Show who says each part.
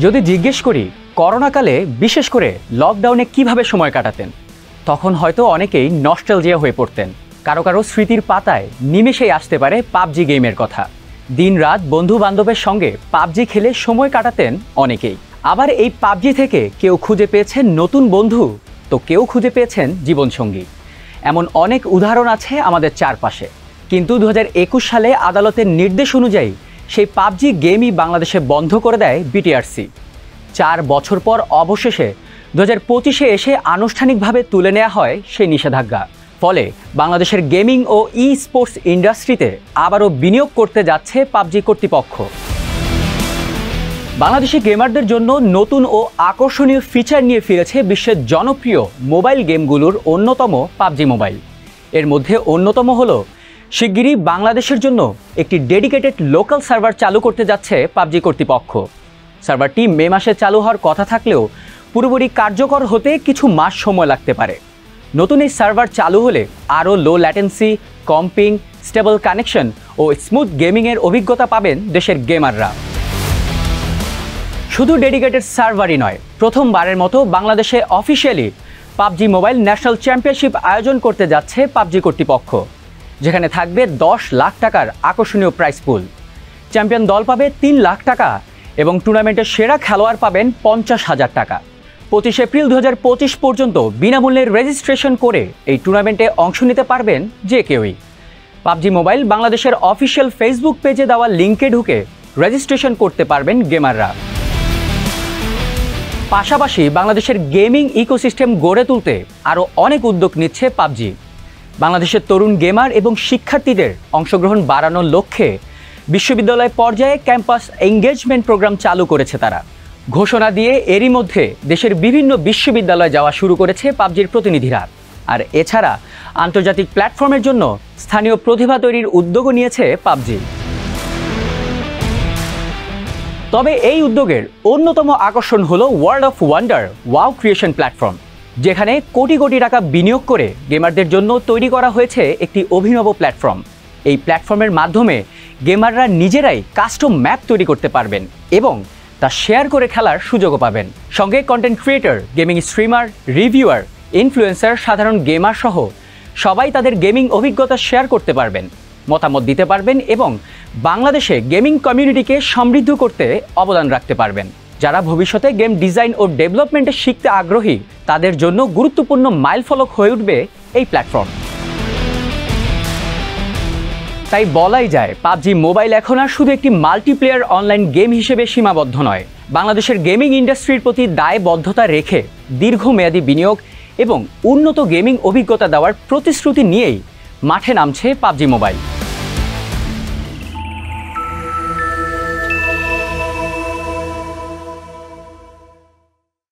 Speaker 1: যদি জিজ্ঞেস করি করোনাকালে বিশেষ করে লকডাউনে কিভাবে সময় কাটাতেন, তখন হয়তো অনেকেই নস্টালজিয়া হয়ে পড়তেন। কারো কারো স্মৃতির পাতায় নিমেষেই আসতে পারে পাবজি গেমের কথা। দিনরাত বন্ধু বান্ধবের সঙ্গে পাবজি খেলে সময় কাটাতেন অনেকেই। আবার এই পাবজি থেকে কেউ খুঁজে পেয়েছেন নতুন বন্ধু, তো কেউ খুঁজে পেয়েছেন জীবনসঙ্গী। এমন অনেক উদাহরণ আছে আমাদের চারপাশে। কিন্তু 2021 সালে আদালতের নির্দেশ অনুযায়ী সেই পাবজি গেমই বাংলাদেশে বন্ধ করে দেয় বিটিআরসি। 4 বছর পর অবশেষে 2025-এ এসে আনুষ্ঠানিকভাবে তুলে নেওয়া হয় সেই নিষেধাজ্ঞা। ফলে বাংলাদেশের গেমিং ও ই স্পোর্টস ইন্ডাস্ট্রিতে আবারও বিনিয়োগ করতে যাচ্ছে পাবজি কর্তৃপক্ষ। বাংলাদেশি গেমারদের জন্য নতুন ও আকর্ষণীয় ফিচার নিয়ে ফিরেছে বিশ্বের জনপ্রিয় মোবাইল গেমগুলোর অন্যতম পাবজি মোবাইল। এর মধ্যে অন্যতম হলো শিগগিরই বাংলাদেশের জন্য একটি ডেডিকেটেড লোকাল সার্ভার চালু করতে যাচ্ছে পাবজি কর্তৃপক্ষ। সার্ভারটি মে মাসে চালু হওয়ার কথা থাকলেও পুরোপুরি কার্যকর হতে কিছু মাস সময় লাগতে পারে। নতুন এই সার্ভার চালু হলে আরও লো ল্যাটেন্সি, কম্পিং, স্টেবল কানেকশন ও স্মুথ গেমিংয়ের অভিজ্ঞতা পাবেন দেশের গেমাররা। শুধু ডেডিকেটেড সার্ভারই নয়, প্রথমবারের মতো বাংলাদেশে officially PUBG mobile national championship আয়োজন করতে যাচ্ছে পাবজি কর্তৃপক্ষ, যেখানে থাকবে 10 লাখ টাকার আকর্ষণীয় প্রাইজ পুল। চ্যাম্পিয়ন দল পাবে 3 লাখ টাকা এবং টুর্নামেন্টের সেরা খেলোয়াড় পাবেন 50,000 টাকা। 25 এপ্রিল 2025 পর্যন্ত বিনামূল্যে রেজিস্ট্রেশন করে এই টুর্নামেন্টে অংশ নিতে পারবেন যে কেউই। পাবজি মোবাইল বাংলাদেশের অফিসিয়াল ফেসবুক পেজে দেওয়া লিঙ্কে ঢুকে রেজিস্ট্রেশন করতে পারবেন গেমাররা। পাশাপাশি বাংলাদেশের গেমিং ইকোসিস্টেম গড়ে তুলতে আরও অনেক উদ্যোগ নিচ্ছে পাবজি। বাংলাদেশের তরুণ গেমার এবং শিক্ষার্থীদের অংশগ্রহণ বাড়ানোর লক্ষ্যে বিশ্ববিদ্যালয় পর্যায়ে ক্যাম্পাস এঙ্গেজমেন্ট প্রোগ্রাম চালু করেছে তারা। ঘোষণা দিয়ে এরই মধ্যে দেশের বিভিন্ন বিশ্ববিদ্যালয়ে যাওয়া শুরু করেছে পাবজির প্রতিনিধিরা। আর এছাড়া আন্তর্জাতিক প্ল্যাটফর্মের জন্য স্থানীয় প্রতিভা তৈরির উদ্যোগও নিয়েছে পাবজি। তবে এই উদ্যোগের অন্যতম আকর্ষণ হলো world of wonder wow creation platform, যেখানে কোটি কোটি টাকা বিনিয়োগ করে গেমারদের জন্য তৈরি করা হয়েছে একটি অভিনব প্ল্যাটফর্ম। এই প্ল্যাটফর্মের মাধ্যমে গেমাররা নিজেরাই কাস্টম ম্যাপ তৈরি করতে পারবেন এবং তা শেয়ার করে খেলার সুযোগও পাবেন। সঙ্গে content creator, gaming streamer, reviewer, influencer, সাধারণ গেমার সহ সবাই তাদের গেমিং অভিজ্ঞতা শেয়ার করতে পারবেন, মতামত দিতে পারবেন এবং বাংলাদেশে গেমিং কমিউনিটিকে সমৃদ্ধ করতে অবদান রাখতে পারবেন। যারা ভবিষ্যতে গেম ডিজাইন ও ডেভেলপমেন্টে শিখতে আগ্রহী তাদের জন্য গুরুত্বপূর্ণ মাইলফলক হয়ে উঠবে এই প্ল্যাটফর্ম। তাই বলাই যায় পাবজি মোবাইল এখন আর শুধু একটি মাল্টিপ্লেয়ার অনলাইন গেম হিসেবে সীমাবদ্ধ নয়। বাংলাদেশের গেমিং ইন্ডাস্ট্রির প্রতি দায়বদ্ধতা রেখে দীর্ঘমেয়াদী বিনিয়োগ এবং উন্নত গেমিং অভিজ্ঞতা দেওয়ার প্রতিশ্রুতি নিয়েই মাঠে নামছে পাবজি মোবাইল।